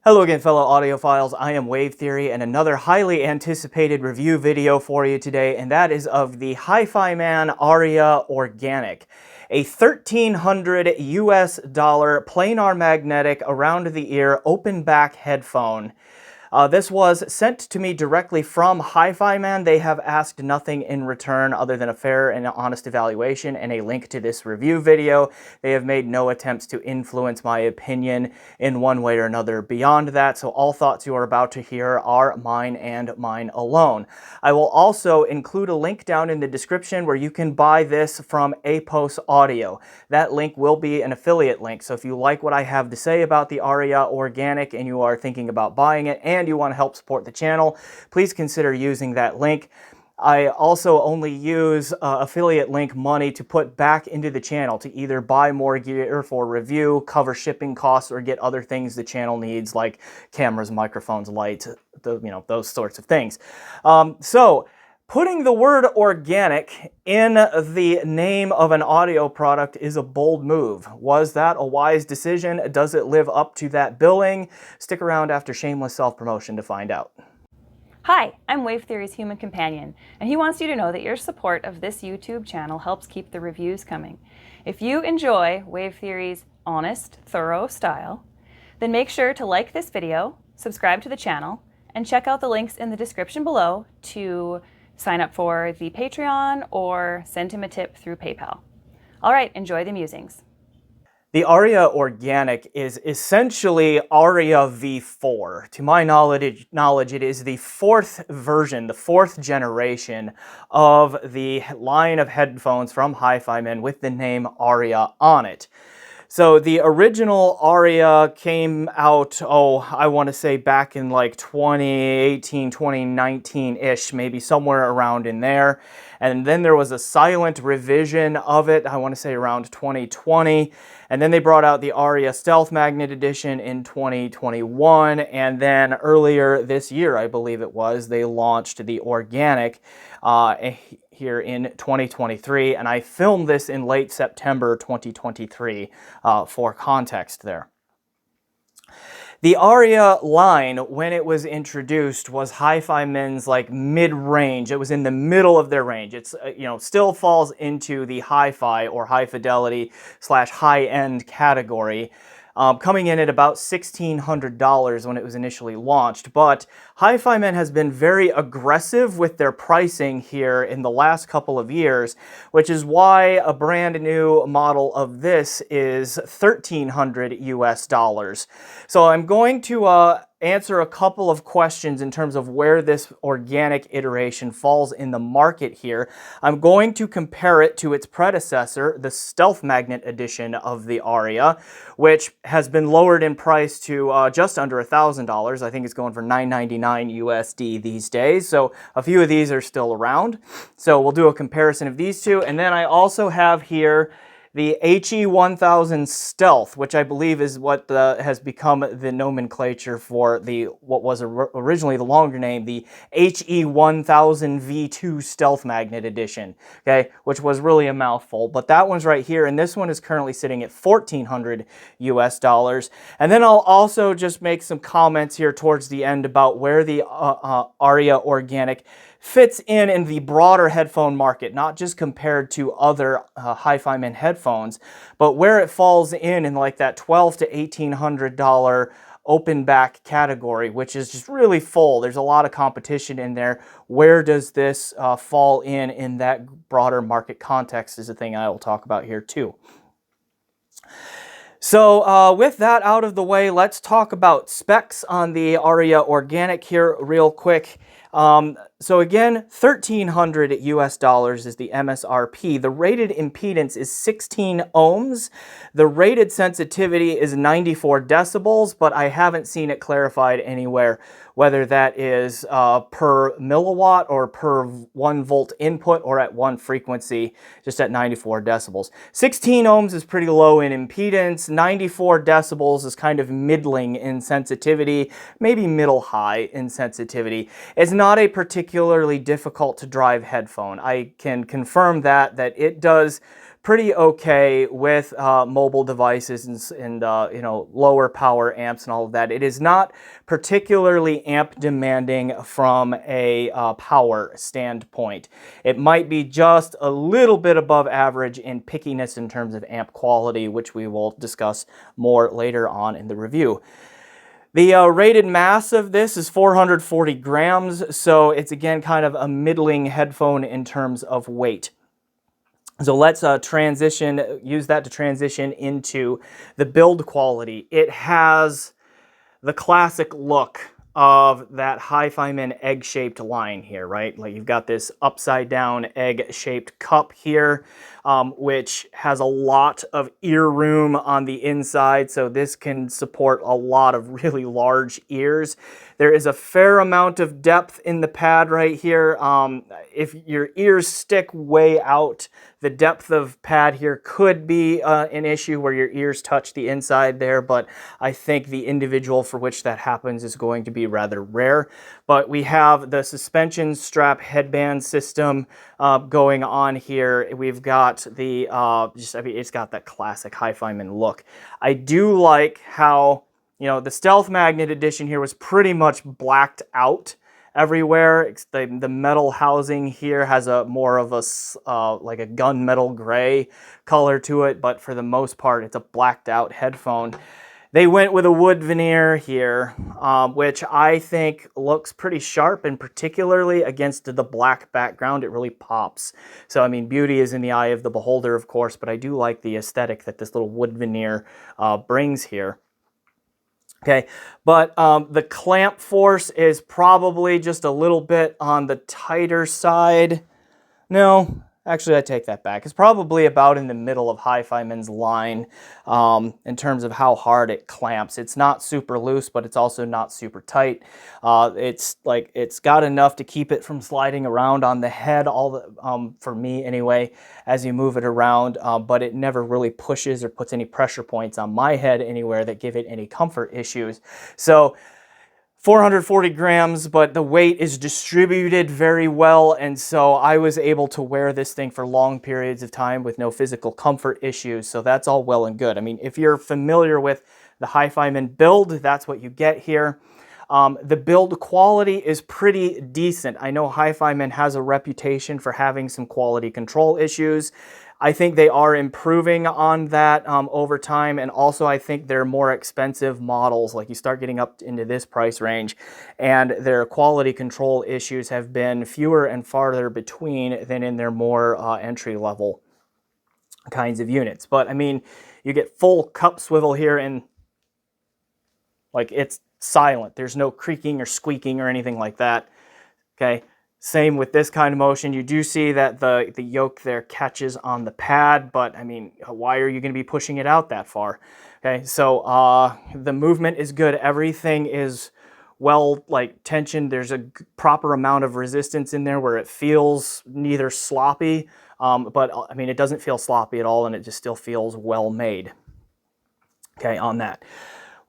Hello again, fellow audiophiles. I am Wave Theory, and another highly anticipated review video for you today, and that is of the HiFiMan Arya Organic, a $1,300 US planar magnetic around the ear open back headphone. This was sent to me directly from HiFiMan. They have asked nothing in return other than a fair and honest evaluation and a link to this review video. They have made no attempts to influence my opinion in one way or another beyond that, so all thoughts you are about to hear are mine and mine alone. I will also include a link down in the description where you can buy this from Apos Audio. That link will be an affiliate link, so if you like what I have to say about the Arya Organic and you are thinking about buying it and you want to help support the channel, please consider using that link. I also only use affiliate link money to put back into the channel to either buy more gear for review, cover shipping costs, or get other things the channel needs like cameras, microphones, lights, those sorts of things. So putting the word organic in the name of an audio product is a bold move. Was that a wise decision? Does it live up to that billing? Stick around after shameless self-promotion to find out. Hi, I'm Wave Theory's human companion, and he wants you to know that your support of this YouTube channel helps keep the reviews coming. If you enjoy Wave Theory's honest, thorough style, then make sure to like this video, subscribe to the channel, and check out the links in the description below to sign up for the Patreon or send him a tip through PayPal. All right, enjoy the musings. The Arya Organic is essentially Arya V4. To my knowledge, it is the fourth version, the fourth generation of the line of headphones from HiFiMan with the name Arya on it. So the original Arya came out, I want to say back in like 2018, 2019-ish, maybe somewhere around in there. And then there was a silent revision of it, I want to say around 2020. And then they brought out the Arya Stealth Magnet Edition in 2021. And then earlier this year, I believe it was, they launched the Organic here in 2023, and I filmed this in late September 2023 for context there. The Arya line, when it was introduced, was HiFiMan's like mid-range. It was in the middle of their range. It's still falls into the hi-fi or high fidelity / high-end category. Coming in at about $1,600 when it was initially launched. But HiFiMan has been very aggressive with their pricing here in the last couple of years, which is why a brand new model of this is $1,300 US. So I'm going to answer a couple of questions in terms of where this organic iteration falls in the market here. I'm going to compare it to its predecessor, the Stealth Magnet edition of the Arya, which has been lowered in price to just under $1,000. I think it's going for $999 USD these days, so a few of these are still around. So we'll do a comparison of these two, and then I also have here the HE1000 Stealth, which I believe is what has become the nomenclature for what was originally the longer name, the HE1000v2se Stealth Magnet Edition, okay, which was really a mouthful. But that one's right here, and this one is currently sitting at $1,400 US. And then I'll also just make some comments here towards the end about where the Arya Organic fits in the broader headphone market, not just compared to other HiFiMan headphones, but where it falls in like that $1,200 to $1,800 open back category, which is just really full. There's a lot of competition in there. Where does this fall in that broader market context is a thing I will talk about here too. So with that out of the way, let's talk about specs on the Arya Organic here real quick. So again, $1,300 US is the MSRP. The rated impedance is 16 ohms. The rated sensitivity is 94 decibels, but I haven't seen it clarified anywhere whether that is per milliwatt or per 1 volt input or at one frequency, just at 94 decibels. 16 ohms is pretty low in impedance. 94 decibels is kind of middling in sensitivity, maybe middle-high in sensitivity. It's not a particularly difficult to drive headphone. I can confirm that it does pretty okay with mobile devices and you know, lower power amps and all of that. It is not particularly amp demanding from a power standpoint. It might be just a little bit above average in pickiness in terms of amp quality, which we will discuss more later on in the review. The rated mass of this is 440 grams, so it's again kind of a middling headphone in terms of weight. So let's use that to transition into the build quality. It has the classic look of that HiFiMan egg-shaped line here, right? Like you've got this upside down egg-shaped cup here, which has a lot of ear room on the inside, so this can support a lot of really large ears. There is a fair amount of depth in the pad right here. If your ears stick way out, the depth of pad here could be an issue where your ears touch the inside there, but I think the individual for which that happens is going to be rather rare. But we have the suspension strap headband system going on here. We've got the, I mean, it's got that classic HiFiMan look. I do like how, you know, the Stealth Magnet Edition here was pretty much blacked out everywhere. The metal housing here has a more of a like a gunmetal gray color to it, but for the most part it's a blacked out headphone. They went with a wood veneer here, which I think looks pretty sharp, and particularly against the black background, it really pops. So, I mean, beauty is in the eye of the beholder, of course, but I do like the aesthetic that this little wood veneer brings here. Okay, but the clamp force is probably just a little bit on the tighter side. No, actually I take that back. It's probably about in the middle of HiFiMan's line in terms of how hard it clamps. It's not super loose, but it's also not super tight. It's got enough to keep it from sliding around on the head, for me anyway, as you move it around, but it never really pushes or puts any pressure points on my head anywhere that give it any comfort issues. So 440 grams, but the weight is distributed very well, and so I was able to wear this thing for long periods of time with no physical comfort issues, so that's all well and good. I mean, if you're familiar with the HiFiMan build, that's what you get here. The build quality is pretty decent. I know HiFiMan has a reputation for having some quality control issues. I think they are improving on that over time, and also I think they're more expensive models. Like you start getting up into this price range, and their quality control issues have been fewer and farther between than in their more entry-level kinds of units. But I mean, you get full cup swivel here, and like it's silent. There's no creaking or squeaking or anything like that. Okay. Same with this kind of motion. You do see that the yoke there catches on the pad, but I mean, why are you going to be pushing it out that far? Okay, so the movement is good. Everything is well tensioned. There's a proper amount of resistance in there where it feels neither sloppy, but I mean, it doesn't feel sloppy at all, and it just still feels well made. Okay, on that.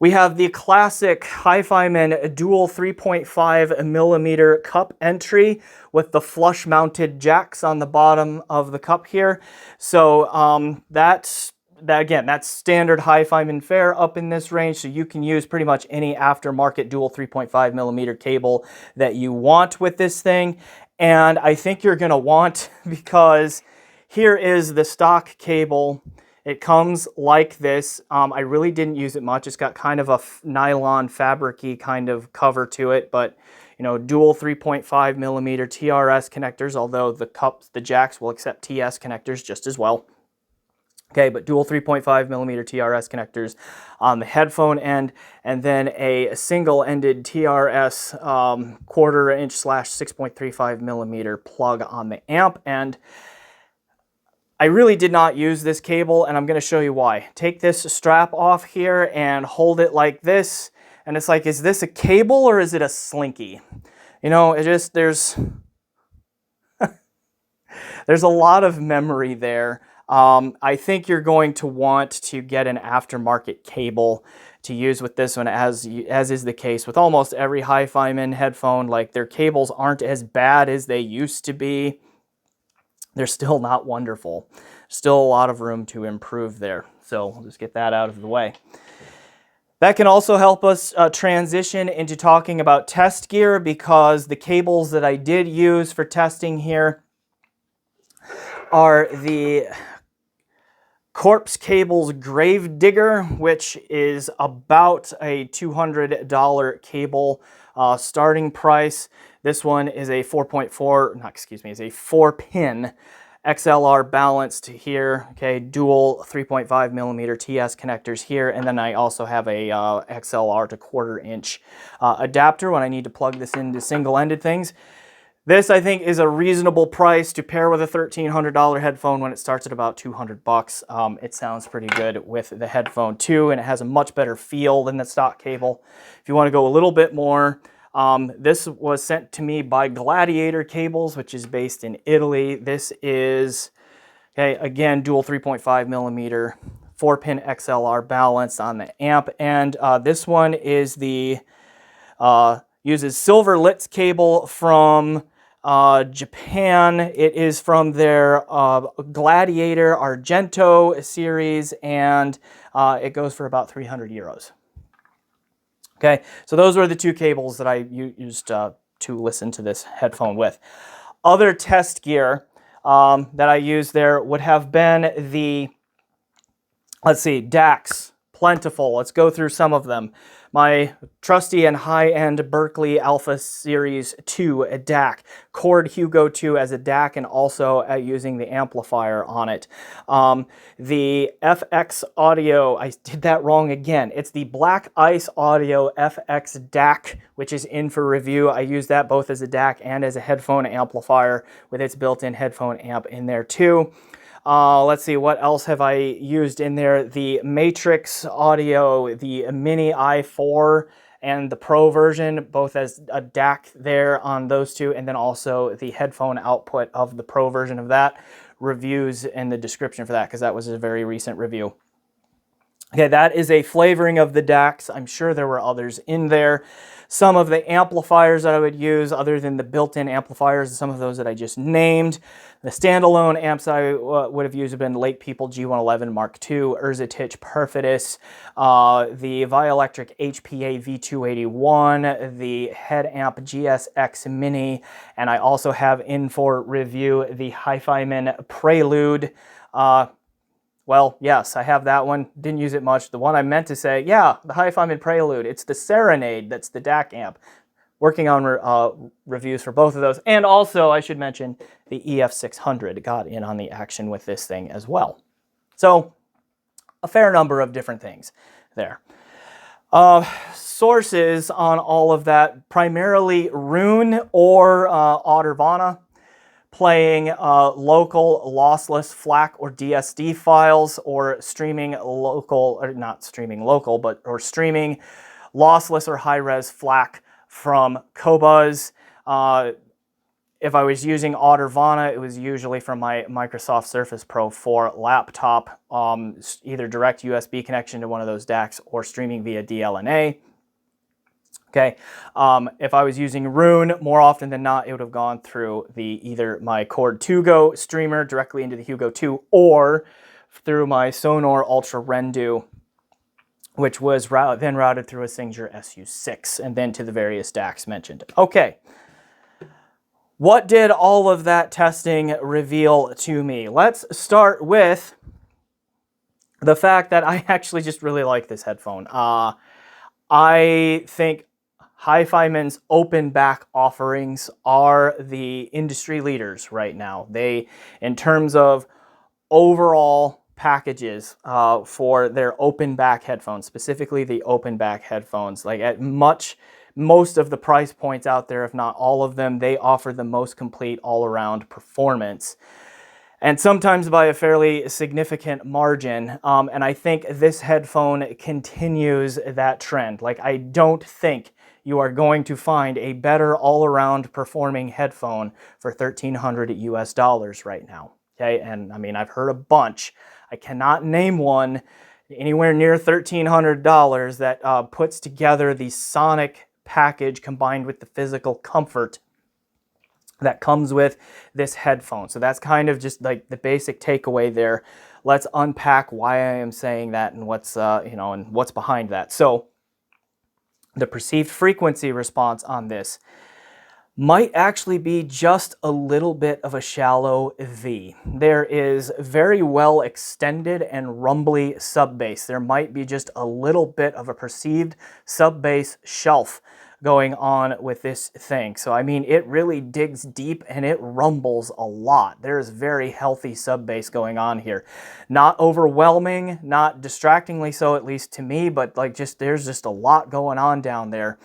We have the classic HiFiMan dual 3.5 millimeter cup entry with the flush mounted jacks on the bottom of the cup here. So that's standard HiFiMan fare up in this range. So you can use pretty much any aftermarket dual 3.5 millimeter cable that you want with this thing. And I think you're gonna want, because here is the stock cable. It comes like this. I really didn't use it much. It's got kind of a nylon fabric-y kind of cover to it, but you know, dual 3.5 millimeter TRS connectors, although the jacks will accept TS connectors just as well. Okay, but dual 3.5 millimeter TRS connectors on the headphone end, and then a single-ended TRS 1/4 inch / 6.35 millimeter plug on the amp end. I really did not use this cable, and I'm going to show you why. Take this strap off here and hold it like this, and it's like, is this a cable or is it a slinky? You know, there's a lot of memory there. I think you're going to want to get an aftermarket cable to use with this one, as is the case with almost every HiFiMan headphone. Like, their cables aren't as bad as they used to be. they're still not wonderful. Still a lot of room to improve there. So we'll just get that out of the way. That can also help us transition into talking about test gear, because the cables that I did use for testing here are the Corpse Cables Grave Digger, which is about a $200 cable starting price. This one is a 4-pin XLR balanced here, okay, dual 3.5 millimeter TS connectors here, and then I also have a XLR to 1/4 inch adapter when I need to plug this into single-ended things. This, I think, is a reasonable price to pair with a $1,300 headphone when it starts at about 200 bucks. It sounds pretty good with the headphone too, and it has a much better feel than the stock cable. If you want to go a little bit more, this was sent to me by Gladiator Cables, which is based in Italy. This is, okay, again, dual 3.5 millimeter, 4-pin XLR balanced on the amp, and this one is the uses silver Litz cable from Japan. It is from their Gladiator Argento series, and it goes for about 300 euros. Okay, so those were the two cables that I used to listen to this headphone with. Other test gear that I used there would have been the, let's see, DACs. Plentiful. Let's go through some of them. My trusty and high-end Berkeley Alpha Series 2 DAC. Cord Hugo 2 as a DAC, and also using the amplifier on it. The FX Audio, I did that wrong again. It's the Black Ice Audio FX DAC, which is in for review. I use that both as a DAC and as a headphone amplifier with its built-in headphone amp in there too. Let's see, what else have I used in there? The Matrix Audio, the Mini i4, and the Pro version, both as a DAC there on those two, and then also the headphone output of the Pro version of that. Reviews in the description for that, because that was a very recent review. Okay, that is a flavoring of the DACs. I'm sure there were others in there. Some of the amplifiers that I would use, other than the built-in amplifiers, some of those that I just named. The standalone amps I would have used have been Lake People G111 Mark II, Urzatich Perfitus, the Vioelectric HPA V281, the Head Amp GSX Mini, and I also have in for review the HiFiMan Prelude. Well, yes, I have that one. Didn't use it much. The one I meant to say, yeah, the HiFiMan Prelude. It's the Serenade that's the DAC amp. Working on reviews for both of those. And also, I should mention, the EF600 got in on the action with this thing as well. So, a fair number of different things there. Sources on all of that, primarily Rune or Ottervana. Playing local lossless FLAC or DSD files, or streaming local, or not streaming local, but or streaming lossless or high-res FLAC from Qobuz. If I was using Ottervana, it was usually from my Microsoft Surface Pro 4 laptop, either direct USB connection to one of those DACs or streaming via DLNA. Okay, if I was using Rune, more often than not, it would have gone through either my Cord Hugo streamer directly into the Hugo 2, or through my Sonor Ultra Rendu, which was then routed through a Singer SU6, and then to the various DACs mentioned. Okay, what did all of that testing reveal to me? Let's start with the fact that I actually just really like this headphone. I think HiFiMan's open back offerings are the industry leaders right now. They, in terms of overall packages for their open back headphones, specifically the open back headphones, like at most of the price points out there, if not all of them, they offer the most complete all-around performance. And sometimes by a fairly significant margin. And I think this headphone continues that trend. Like, I don't think you are going to find a better all-around performing headphone for $1,300 US right now. Okay, and I mean, I've heard a bunch. I cannot name one anywhere near $1,300 that puts together the sonic package combined with the physical comfort that comes with this headphone. So that's kind of just like the basic takeaway there. Let's unpack why I am saying that and what's and what's behind that. So the perceived frequency response on this might actually be just a little bit of a shallow V. There is very well extended and rumbly sub-bass. There might be just a little bit of a perceived sub-bass shelf going on with this thing. So I mean, it really digs deep and it rumbles a lot. There's very healthy sub-bass going on here. Not overwhelming, not distractingly so, at least to me, but like there's just a lot going on down there.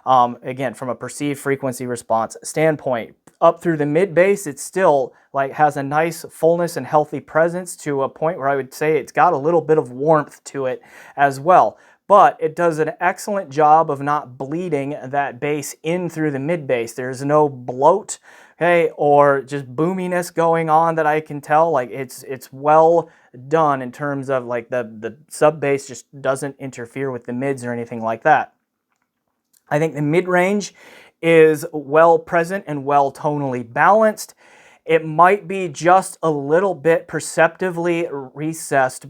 Again, from a perceived frequency response standpoint, up through the mid bass, it still like has a nice fullness and healthy presence to a point where I would say it's got a little bit of warmth to it as well. But it does an excellent job of not bleeding that bass in through the mid bass. There's no bloat, okay, or just boominess going on that I can tell. Like it's well done in terms of like the sub bass just doesn't interfere with the mids or anything like that. I think the mid-range is well present and well tonally balanced. It might be just a little bit perceptively recessed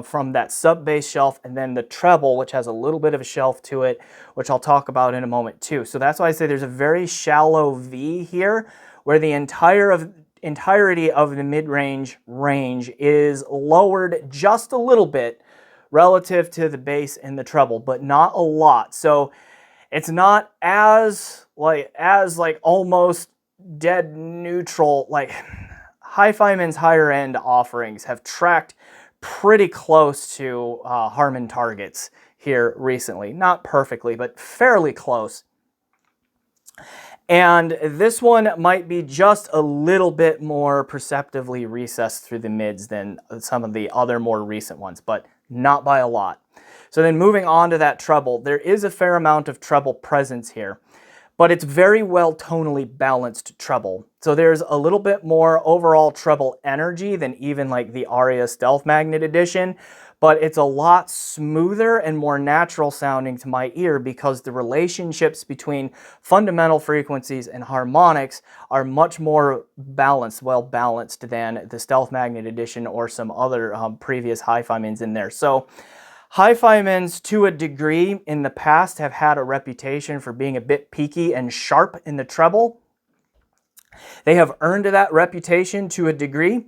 from that sub-bass shelf, and then the treble, which has a little bit of a shelf to it, which I'll talk about in a moment too. So that's why I say there's a very shallow V here, where the entirety of the mid-range range is lowered just a little bit relative to the bass and the treble, but not a lot. So it's not as almost dead neutral. Like HiFiMan's higher end offerings have tracked pretty close to Harman targets here recently. Not perfectly, but fairly close. And this one might be just a little bit more perceptively recessed through the mids than some of the other more recent ones, but not by a lot. So then moving on to that treble, there is a fair amount of treble presence here, but it's very well tonally balanced treble. So there's a little bit more overall treble energy than even like the Arya Stealth Magnet Edition, but it's a lot smoother and more natural sounding to my ear because the relationships between fundamental frequencies and harmonics are much more balanced, well balanced than the Stealth Magnet Edition or some other previous HiFiMans in there. So HiFiMans, to a degree, in the past have had a reputation for being a bit peaky and sharp in the treble. They have earned that reputation to a degree.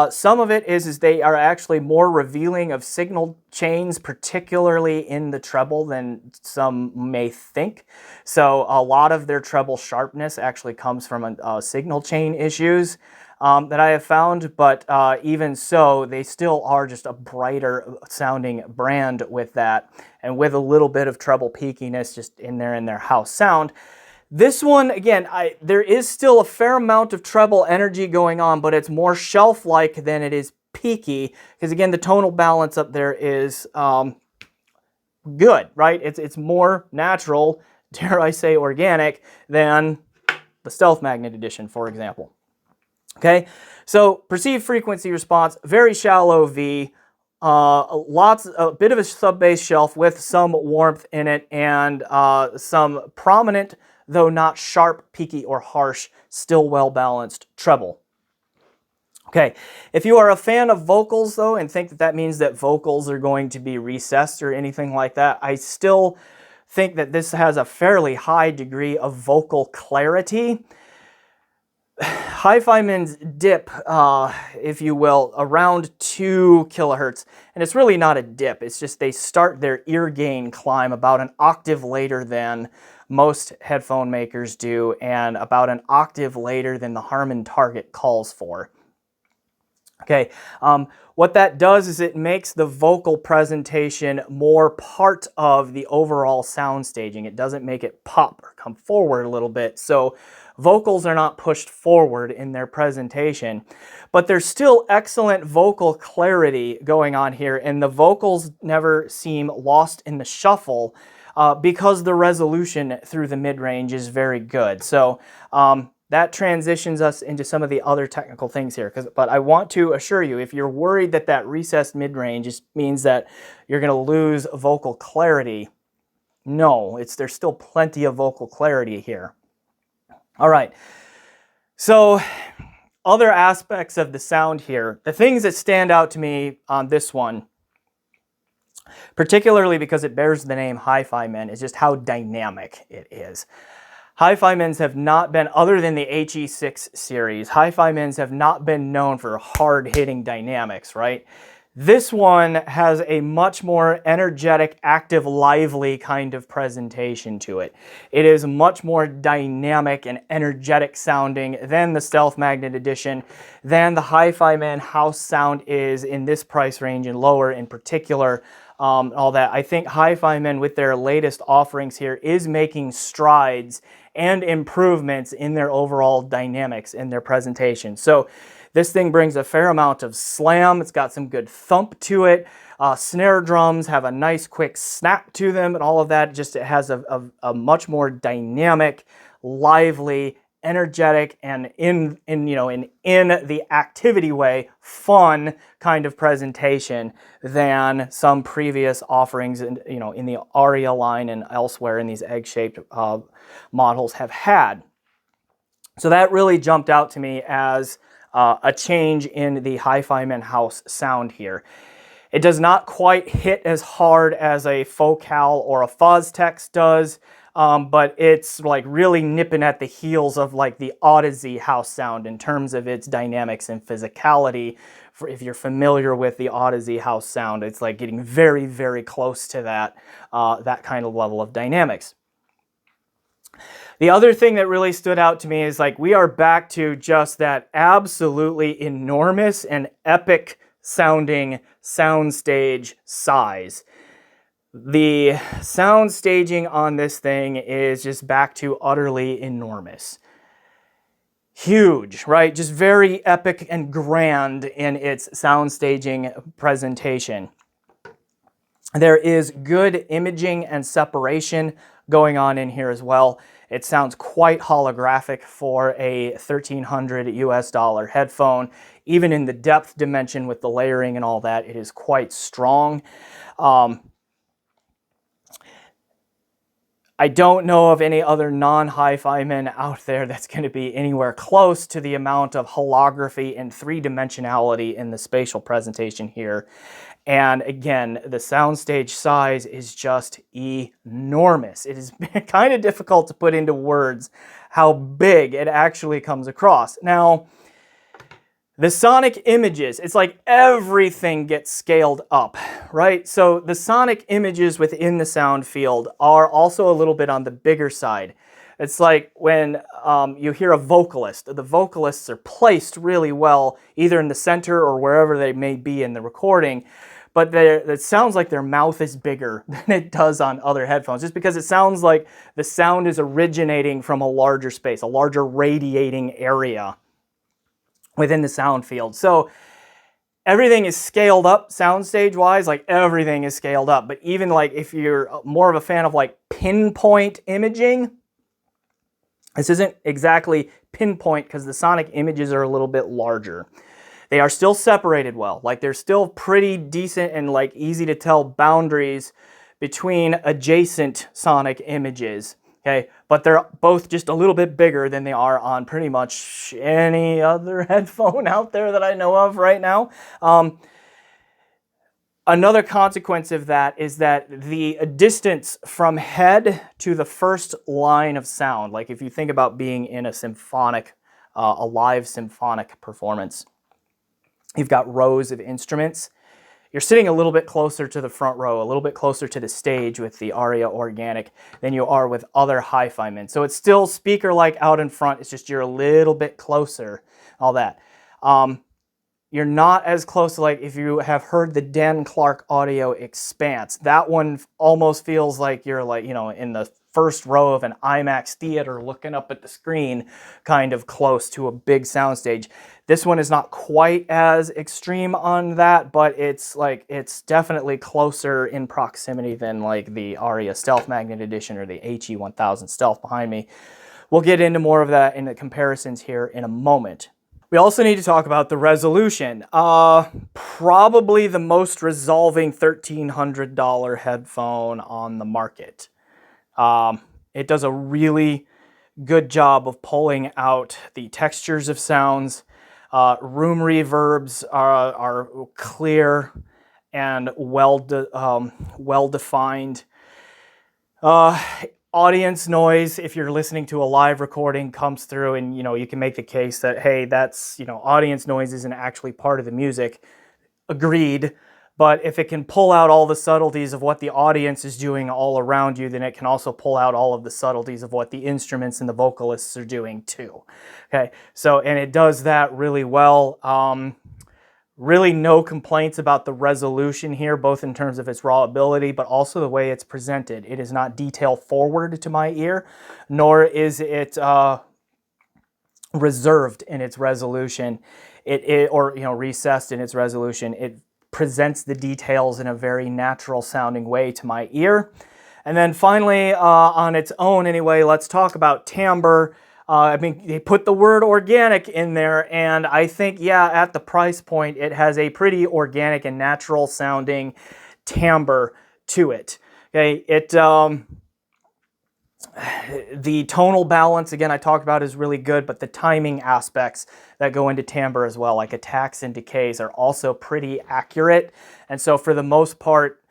Some of it is they are actually more revealing of signal chains, particularly in the treble, than some may think. So a lot of their treble sharpness actually comes from signal chain issues that I have found, but even so, they still are just a brighter sounding brand with that, and with a little bit of treble peakiness just in their house sound. This one, again, there is still a fair amount of treble energy going on, but it's more shelf-like than it is peaky, because again, the tonal balance up there is good, right? It's more natural, dare I say organic, than the Stealth Magnet Edition, for example. Okay, so perceived frequency response, very shallow V, a bit of a sub-bass shelf with some warmth in it, and some prominent, though not sharp, peaky, or harsh, still well-balanced treble. Okay, if you are a fan of vocals, though, and think that means that vocals are going to be recessed or anything like that, I still think that this has a fairly high degree of vocal clarity. HiFiMans dip, if you will, around 2 kilohertz, and it's really not a dip, it's just they start their ear gain climb about an octave later than most headphone makers do, and about an octave later than the Harman target calls for. Okay, what that does is it makes the vocal presentation more part of the overall sound staging. It doesn't make it pop or come forward a little bit. So vocals are not pushed forward in their presentation, but there's still excellent vocal clarity going on here, and the vocals never seem lost in the shuffle because the resolution through the mid-range is very good. So that transitions us into some of the other technical things here. But I want to assure you, if you're worried that that recessed mid-range means that you're going to lose vocal clarity, no, there's still plenty of vocal clarity here. All right, So other aspects of the sound here, the things that stand out to me on this one, particularly because it bears the name HiFiMan, is just how dynamic it is. HiFiMans have not been, other than the HE6 series, HiFiMans have not been known for hard-hitting dynamics, right? This one has a much more energetic, active, lively kind of presentation to it. It is much more dynamic and energetic sounding than the Stealth Magnet Edition, than the HiFiMan house sound is in this price range and lower in particular. All that. I think HiFiMan, with their latest offerings here, is making strides and improvements in their overall dynamics in their presentation. So this thing brings a fair amount of slam. It's got some good thump to it. Snare drums have a nice quick snap to them, and all of that. Just it has a much more dynamic, lively, energetic, and in the activity way, fun kind of presentation than some previous offerings in the Arya line and elsewhere in these egg-shaped models have had. So that really jumped out to me as a change in the HiFiMan house sound here. It does not quite hit as hard as a Focal or a Foztex does, but it's like really nipping at the heels of like the HE1000 house sound in terms of its dynamics and physicality. If you're familiar with the HE1000 house sound, it's like getting very, very close to that kind of level of dynamics. The other thing that really stood out to me is like we are back to just that absolutely enormous and epic sounding soundstage size. The sound staging on this thing is just back to utterly enormous. Huge, right? Just very epic and grand in its sound staging presentation. There is good imaging and separation going on in here as well. It sounds quite holographic for a $1,300 headphone. Even in the depth dimension with the layering and all that, it is quite strong. I don't know of any other non-HiFiMan out there that's going to be anywhere close to the amount of holography and three-dimensionality in the spatial presentation here. And again, the soundstage size is just enormous. It is kind of difficult to put into words how big it actually comes across. Now, the sonic images, it's like everything gets scaled up, right? So the sonic images within the sound field are also a little bit on the bigger side. It's like when you hear a vocalist, the vocalists are placed really well, either in the center or wherever they may be in the recording, but it sounds like their mouth is bigger than it does on other headphones, just because it sounds like the sound is originating from a larger space, a larger radiating area within the sound field. So everything is scaled up soundstage wise, like everything is scaled up. But even like if you're more of a fan of like pinpoint imaging, this isn't exactly pinpoint because the sonic images are a little bit larger. They are still separated well. Like they're still pretty decent and like easy to tell boundaries between adjacent sonic images. Okay, but they're both just a little bit bigger than they are on pretty much any other headphone out there that I know of right now. Another consequence of that is that the distance from head to the first line of sound, like if you think about being in a symphonic, a live symphonic performance, you've got rows of instruments. You're sitting a little bit closer to the front row, a little bit closer to the stage with the Arya Organic than you are with other HiFiMans. So it's still speaker-like out in front, it's just you're a little bit closer, all that. You're not as close to, like, if you have heard the Dan Clark Audio Expanse. That one almost feels like you're, like, you know, in the first row of an IMAX theater looking up at the screen, kind of close to a big soundstage. This one is not quite as extreme on that, but it's definitely closer in proximity than like the Arya Stealth Magnet Edition or the HE1000 Stealth behind me. We'll get into more of that in the comparisons here in a moment. We also need to talk about the resolution. Probably the most resolving $1,300 headphone on the market. It does a really good job of pulling out the textures of sounds. Room reverbs are clear and well defined. Audience noise, if you're listening to a live recording, comes through, and you can make the case that, hey, that's audience noise isn't actually part of the music. Agreed. But if it can pull out all the subtleties of what the audience is doing all around you, then it can also pull out all of the subtleties of what the instruments and the vocalists are doing too. Okay, so, and it does that really well. Really no complaints about the resolution here, both in terms of its raw ability, but also the way it's presented. It is not detail forward to my ear, nor is it reserved in its resolution. Or recessed in its resolution. It presents the details in a very natural sounding way to my ear. And then finally, on its own anyway, let's talk about timbre. They put the word organic in there, and I think, yeah, at the price point, it has a pretty organic and natural sounding timbre to it. Okay, the tonal balance, again, I talked about, is really good, but the timing aspects that go into timbre as well, like attacks and decays, are also pretty accurate. And so for the most part,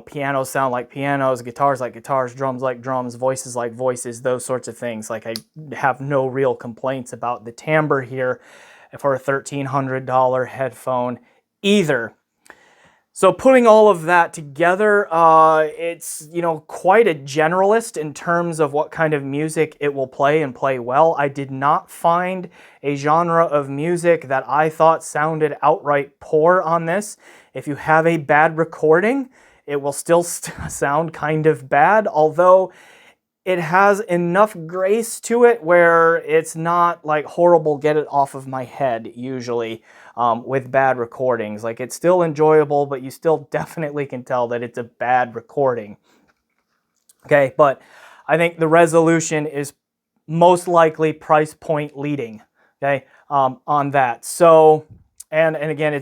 pianos sound like pianos, guitars like guitars, drums like drums, voices like voices, those sorts of things. Like, I have no real complaints about the timbre here for a $1,300 headphone either. So putting all of that together, it's, quite a generalist in terms of what kind of music it will play and play well. I did not find a genre of music that I thought sounded outright poor on this. If you have a bad recording, it will still sound kind of bad, although it has enough grace to it where it's not like horrible, get it off of my head usually with bad recordings. Like, it's still enjoyable, but you still definitely can tell that it's a bad recording. Okay, but I think the resolution is most likely price point leading, okay, on that. So, and again,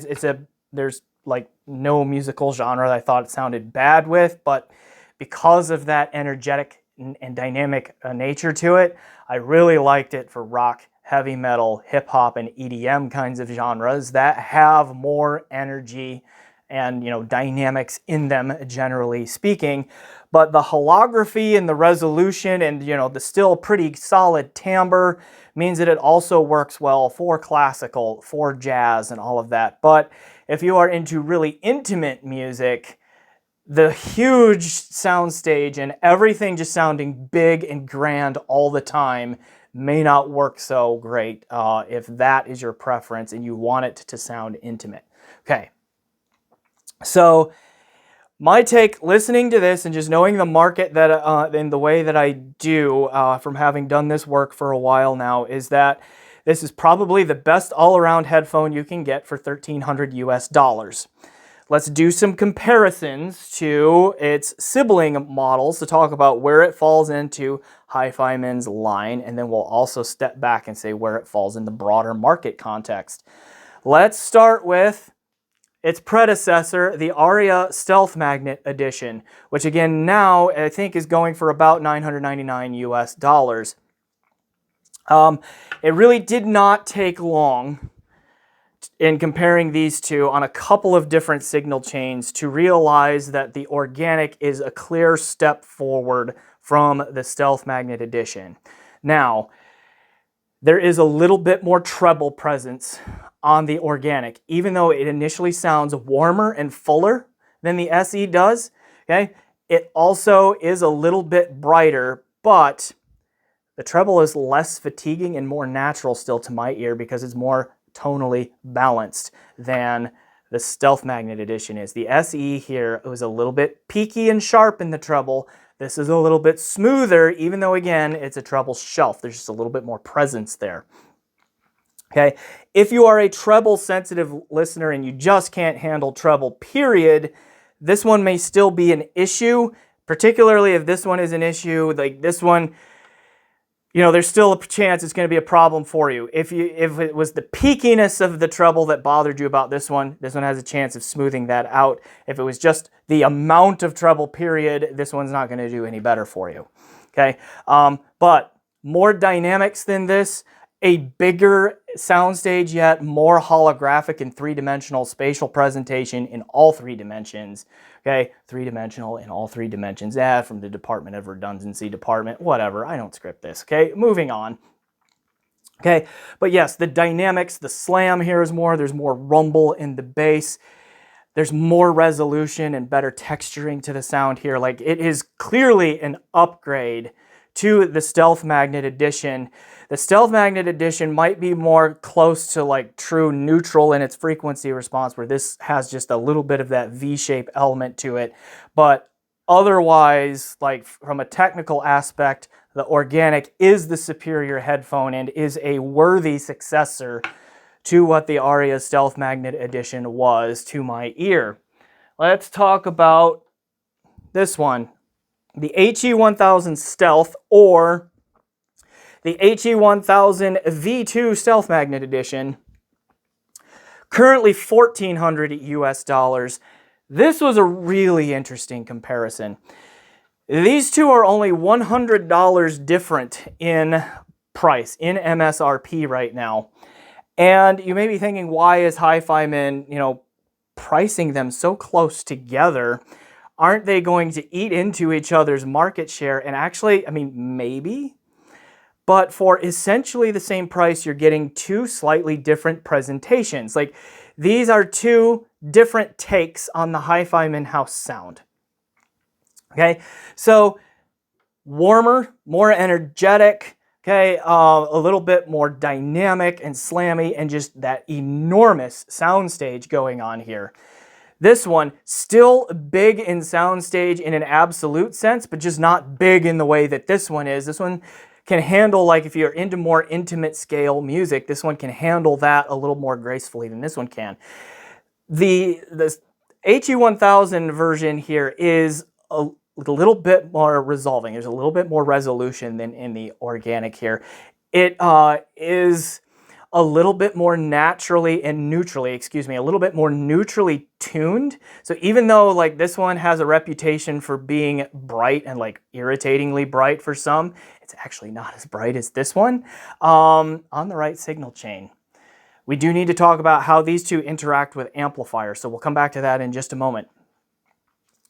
there's like no musical genre that I thought it sounded bad with, but because of that energetic and dynamic nature to it, I really liked it for rock, heavy metal, hip hop, and EDM kinds of genres that have more energy and dynamics in them, generally speaking. But the holography and the resolution and the still pretty solid timbre means that it also works well for classical, for jazz, and all of that. But if you are into really intimate music, the huge soundstage and everything just sounding big and grand all the time may not work so great if that is your preference and you want it to sound intimate. Okay, so my take, listening to this and just knowing the market that in the way that I do from having done this work for a while now, is that this is probably the best all-around headphone you can get for $1,300 US. Let's do some comparisons to its sibling models to talk about where it falls into HiFiMan's line, and then we'll also step back and say where it falls in the broader market context. Let's start with its predecessor, the Arya Stealth Magnet Edition, which again now I think is going for about $999 US. It really did not take long in comparing these two on a couple of different signal chains to realize that the Organic is a clear step forward from the Stealth Magnet Edition. Now, there is a little bit more treble presence on the Organic, even though it initially sounds warmer and fuller than the SE does. Okay, it also is a little bit brighter, but the treble is less fatiguing and more natural still to my ear because it's more tonally balanced than the Stealth Magnet Edition is. The SE here was a little bit peaky and sharp in the treble. This is a little bit smoother, even though again it's a treble shelf. There's just a little bit more presence there. Okay, if you are a treble sensitive listener and you just can't handle treble, period, this one may still be an issue, particularly if this one is an issue. Like this one, there's still a chance it's going to be a problem for you. If it was the peakiness of the treble that bothered you about this one has a chance of smoothing that out. If it was just the amount of treble, period, this one's not going to do any better for you. Okay, but more dynamics than this, a bigger soundstage yet, more holographic and three-dimensional spatial presentation in all three dimensions. Okay, three-dimensional in all three dimensions. From the Department of Redundancy department, whatever. I don't script this. Okay, moving on. Okay, but yes, the dynamics, the slam here is more. There's more rumble in the bass. There's more resolution and better texturing to the sound here. Like, it is clearly an upgrade to the Stealth Magnet Edition. The Stealth Magnet Edition might be more close to like true neutral in its frequency response, where this has just a little bit of that V-shape element to it. But otherwise, like from a technical aspect, the Organic is the superior headphone and is a worthy successor to what the Arya Stealth Magnet Edition was to my ear. Let's talk about this one, the HE1000 Stealth, or the HE1000v2se Stealth Magnet Edition. Currently $1,400 US. This was a really interesting comparison. These two are only $100 different in price, in MSRP right now. And you may be thinking, why is HiFiMan, pricing them so close together? Aren't they going to eat into each other's market share? And actually, I mean, maybe. But for essentially the same price, you're getting two slightly different presentations. Like, these are two different takes on the HiFiMan house sound. Okay, so warmer, more energetic, okay, a little bit more dynamic and slammy, and just that enormous soundstage going on here. This one, still big in soundstage in an absolute sense, but just not big in the way that this one is. This one can handle, like, if you're into more intimate scale music, this one can handle that a little more gracefully than this one can. The HE1000 version here is a little bit more resolving. There's a little bit more resolution than in the Organic here. It is a little bit more naturally and neutrally, a little bit more neutrally tuned. So even though like this one has a reputation for being bright and like irritatingly bright for some, it's actually not as bright as this one on the right signal chain. We do need to talk about how these two interact with amplifiers, so we'll come back to that in just a moment.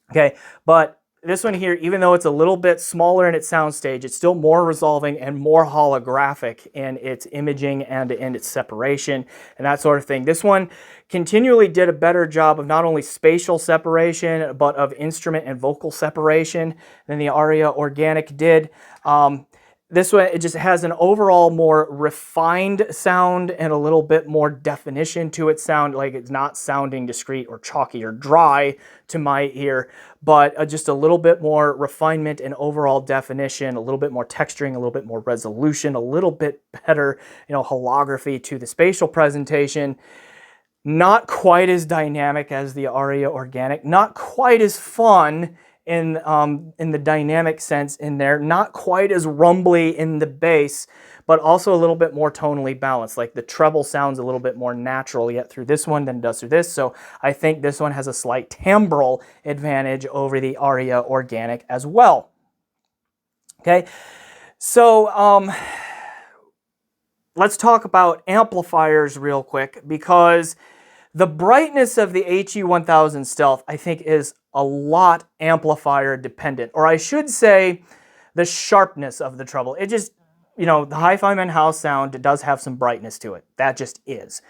Okay, but this one here, even though it's a little bit smaller in its soundstage, it's still more resolving and more holographic in its imaging and in its separation and that sort of thing. This one continually did a better job of not only spatial separation, but of instrument and vocal separation than the Arya Organic did. This one, it just has an overall more refined sound and a little bit more definition to its sound. Like, it's not sounding discreet or chalky or dry to my ear, but just a little bit more refinement and overall definition, a little bit more texturing, a little bit more resolution, a little bit better, holography to the spatial presentation. Not quite as dynamic as the Arya Organic, not quite as fun in the dynamic sense in there, not quite as rumbly in the bass, but also a little bit more tonally balanced. Like, the treble sounds a little bit more natural yet through this one than it does through this, so I think this one has a slight timbral advantage over the Arya Organic as well. Okay, so let's talk about amplifiers real quick, because the brightness of the HE1000 Stealth, I think, is a lot amplifier dependent, or I should say the sharpness of the treble. It just, the HiFiMan house sound does have some brightness to it. That just is.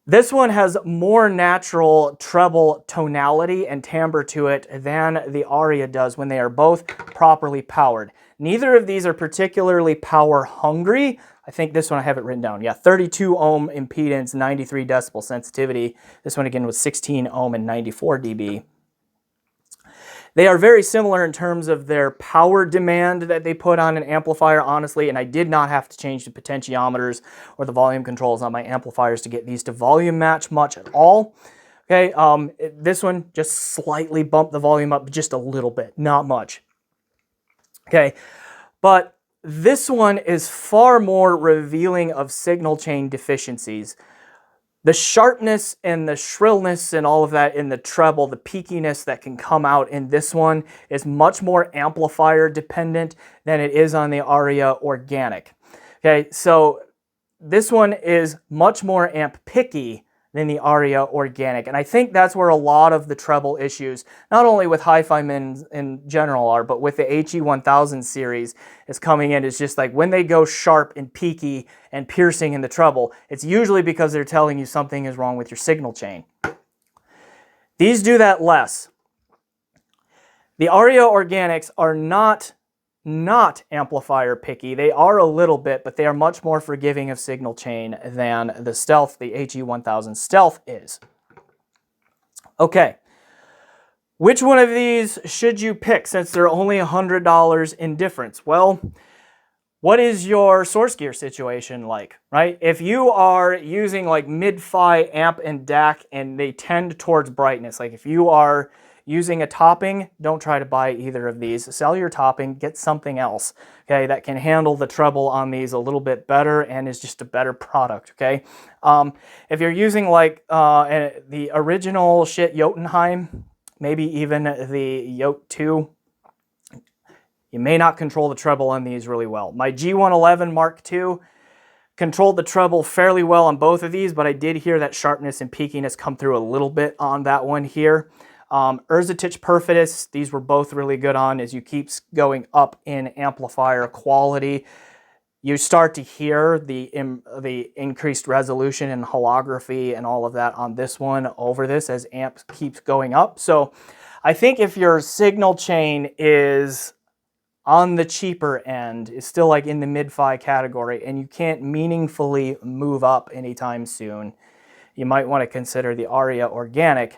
This one has more natural treble tonality and timbre to it than the Arya does when they are both properly powered. Neither of these are particularly power hungry. I think this one, I have it written down. Yeah, 32 ohm impedance, 93 decibel sensitivity. This one again was 16 ohm and 94 dB. They are very similar in terms of their power demand that they put on an amplifier, honestly, and I did not have to change the potentiometers or the volume controls on my amplifiers to get these to volume match much at all. Okay, this one just slightly bumped the volume up just a little bit, not much. Okay, but this one is far more revealing of signal chain deficiencies. The sharpness and the shrillness and all of that in the treble, the peakiness that can come out in this one is much more amplifier dependent than it is on the Arya Organic. Okay, so this one is much more amp picky than the Arya Organic. And I think that's where a lot of the treble issues, not only with HiFiMan in general are, but with the HE1000 series is coming in. It's just like when they go sharp and peaky and piercing in the treble, it's usually because they're telling you something is wrong with your signal chain. These do that less. The Arya Organics are not amplifier picky. They are a little bit, but they are much more forgiving of signal chain than the Stealth, the HE1000 Stealth is. Okay, which one of these should you pick since they're only $100 in difference? Well, what is your source gear situation like, right? If you are using like mid-fi amp and DAC and they tend towards brightness, like if you are using a topping, don't try to buy either of these. Sell your topping, get something else, okay, that can handle the treble on these a little bit better and is just a better product, okay? If you're using like the original shit Jotunheim, maybe even the Jot 2, you may not control the treble on these really well. My G111 Mark II controlled the treble fairly well on both of these, but I did hear that sharpness and peakiness come through a little bit on that one here. Urzatich Perfidus, these were both really good on. As you keep going up in amplifier quality, you start to hear the increased resolution and holography and all of that on this one over this as amp keeps going up. So I think if your signal chain is on the cheaper end, is still like in the mid-fi category, and you can't meaningfully move up anytime soon, you might want to consider the Arya Organic.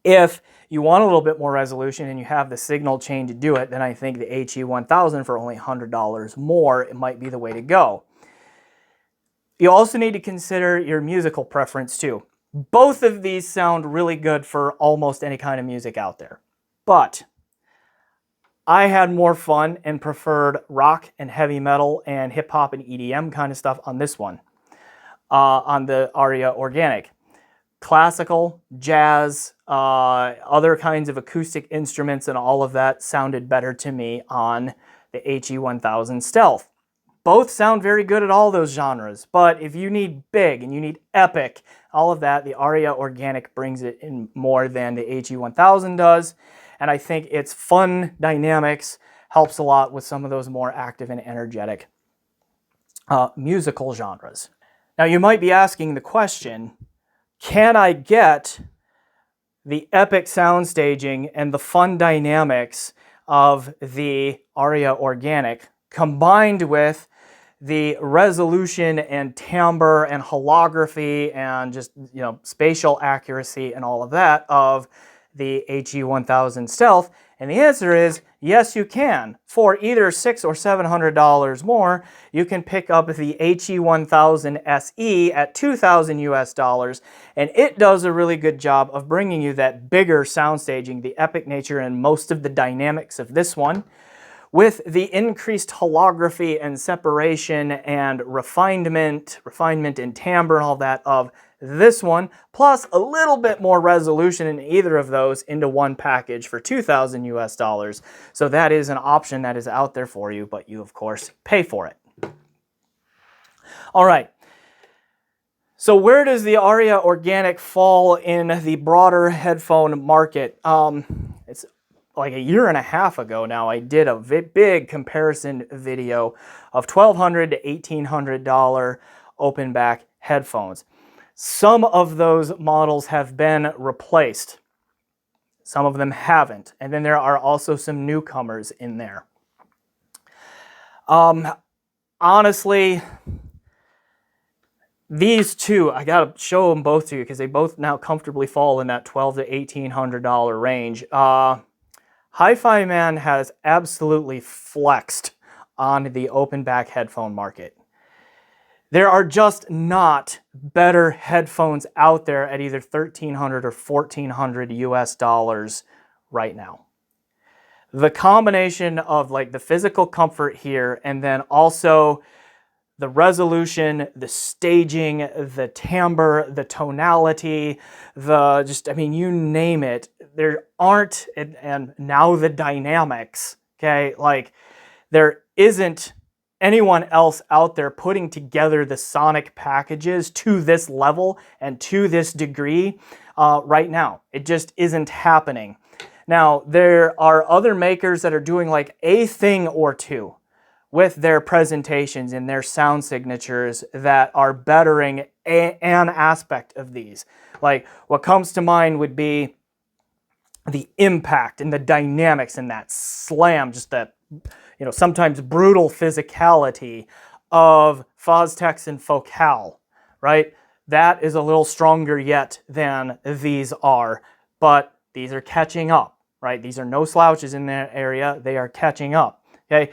If you want a little bit more resolution and you have the signal chain to do it, then I think the HE1000 for only $100 more, it might be the way to go. You also need to consider your musical preference too. Both of these sound really good for almost any kind of music out there. But I had more fun and preferred rock and heavy metal and hip hop and EDM kind of stuff on this one, on the Arya Organic. Classical, jazz, other kinds of acoustic instruments and all of that sounded better to me on the HE1000 Stealth. Both sound very good at all those genres, but if you need big and you need epic, all of that, the Arya Organic brings it in more than the HE1000 does, and I think its fun dynamics helps a lot with some of those more active and energetic musical genres. Now you might be asking the question, can I get the epic sound staging and the fun dynamics of the Arya Organic combined with the resolution and timbre and holography and just, you know, spatial accuracy and all of that of the HE1000 Stealth? And the answer is yes, you can. For either $600 or $700 more, you can pick up the HE1000 SE at $2,000 US, and it does a really good job of bringing you that bigger sound staging, the epic nature, and most of the dynamics of this one, with the increased holography and separation and refinement and timbre and all that of this one, plus a little bit more resolution in either of those into one package for $2,000 US. So that is an option that is out there for you, but you of course pay for it. All right. So where does the Arya Organic fall in the broader headphone market? It's like a year and a half ago now, I did a big comparison video of $1,200 to $1,800 open back headphones. Some of those models have been replaced. Some of them haven't. And then there are also some newcomers in there. Honestly, these two, I gotta show them both to you because they both now comfortably fall in that $1,200 to $1,800 range. HiFiMan has absolutely flexed on the open back headphone market. There are just not better headphones out there at either $1,300 or $1,400 US right now. The combination of like the physical comfort here and then also the resolution, the staging, the timbre, the tonality, I mean, you name it. There aren't, and now the dynamics, okay? Like, there isn't anyone else out there putting together the sonic packages to this level and to this degree right now. It just isn't happening. Now, there are other makers that are doing like a thing or two with their presentations and their sound signatures that are bettering an aspect of these. Like, what comes to mind would be the impact and the dynamics and that slam, just that, you know, sometimes brutal physicality of Foztex and Focal, right? That is a little stronger yet than these are, but these are catching up, right? These are no slouches in that area. They are catching up, okay?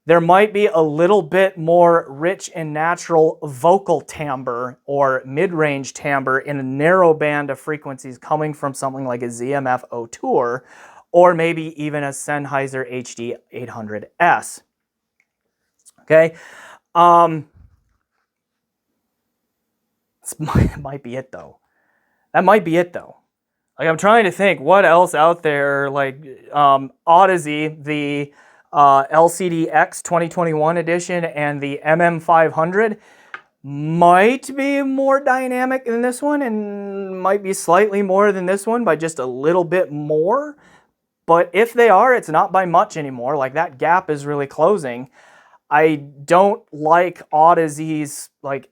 There might be a little bit more rich and natural vocal timbre or mid-range timbre in a narrow band of frequencies coming from something like a ZMF Tour, or maybe even a Sennheiser HD1000s. Okay, this might be it though. That might be it though. Like, I'm trying to think what else out there. Like Odyssey, the LCD-X 2021 edition, and the MM500 might be more dynamic than this one, and might be slightly more than this one by just a little bit more. But if they are, it's not by much anymore. Like, that gap is really closing. I don't like Odyssey's like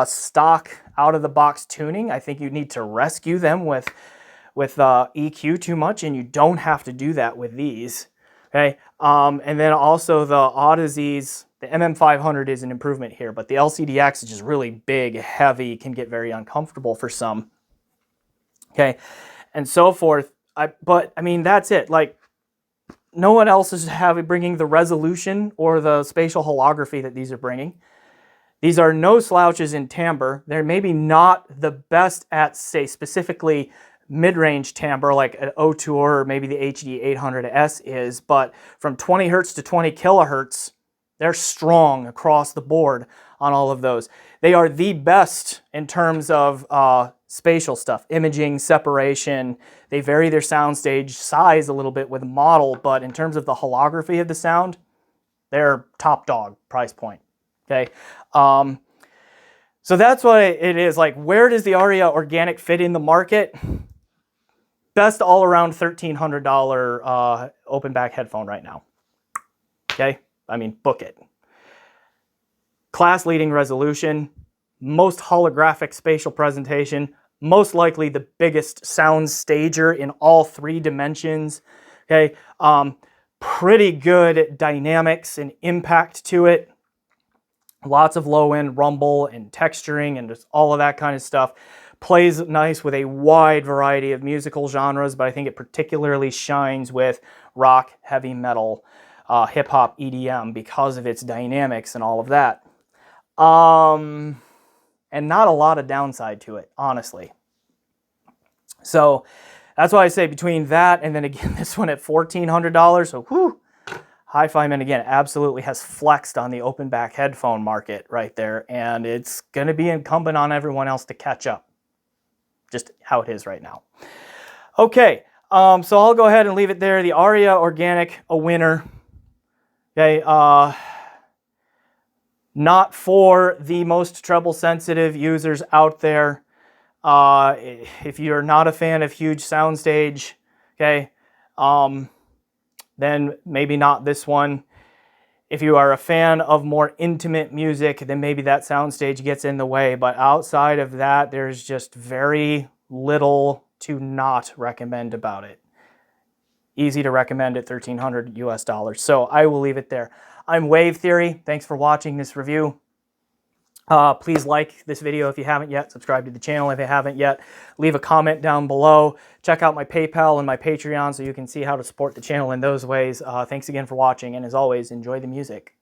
stock out of the box tuning. I think you need to rescue them with EQ too much, and you don't have to do that with these. Okay, and then also the Odyssey's, the MM500 is an improvement here, but the LCD-X is just really big, heavy, can get very uncomfortable for some. Okay, and so forth. But I mean, that's it. Like, no one else is bringing the resolution or the spatial holography that these are bringing. These are no slouches in timbre. They're maybe not the best at, say, specifically mid-range timbre like an O-Tour or maybe the HD1000s is, but from 20 hertz to 20 kilohertz, they're strong across the board on all of those. They are the best in terms of spatial stuff, imaging, separation. They vary their soundstage size a little bit with model, but in terms of the holography of the sound, they're top dog price point, okay? So that's what it is. Like, where does the Arya Organic fit in the market? Best all-around $1,300 open back headphone right now. Okay? I mean, book it. Class-leading resolution, most holographic spatial presentation, most likely the biggest sound stager in all three dimensions. Okay? Pretty good dynamics and impact to it. Lots of low-end rumble and texturing and just all of that kind of stuff. Plays nice with a wide variety of musical genres, but I think it particularly shines with rock, heavy metal, hip-hop, EDM because of its dynamics and all of that. And not a lot of downside to it, honestly. So that's why I say between that and then again this one at $1,400, so whew, HiFiMan again absolutely has flexed on the open back headphone market right there, and it's going to be incumbent on everyone else to catch up. Just how it is right now. Okay, so I'll go ahead and leave it there. The Arya Organic, a winner. Okay, not for the most treble sensitive users out there. If you're not a fan of huge soundstage, okay, then maybe not this one. If you are a fan of more intimate music, then maybe that soundstage gets in the way. But outside of that, there's just very little to not recommend about it. Easy to recommend at $1,300 US. So I will leave it there. I'm Wave Theory. Thanks for watching this review. Please like this video if you haven't yet. Subscribe to the channel if you haven't yet. Leave a comment down below. Check out my PayPal and my Patreon so you can see how to support the channel in those ways. Thanks again for watching, and as always, enjoy the music.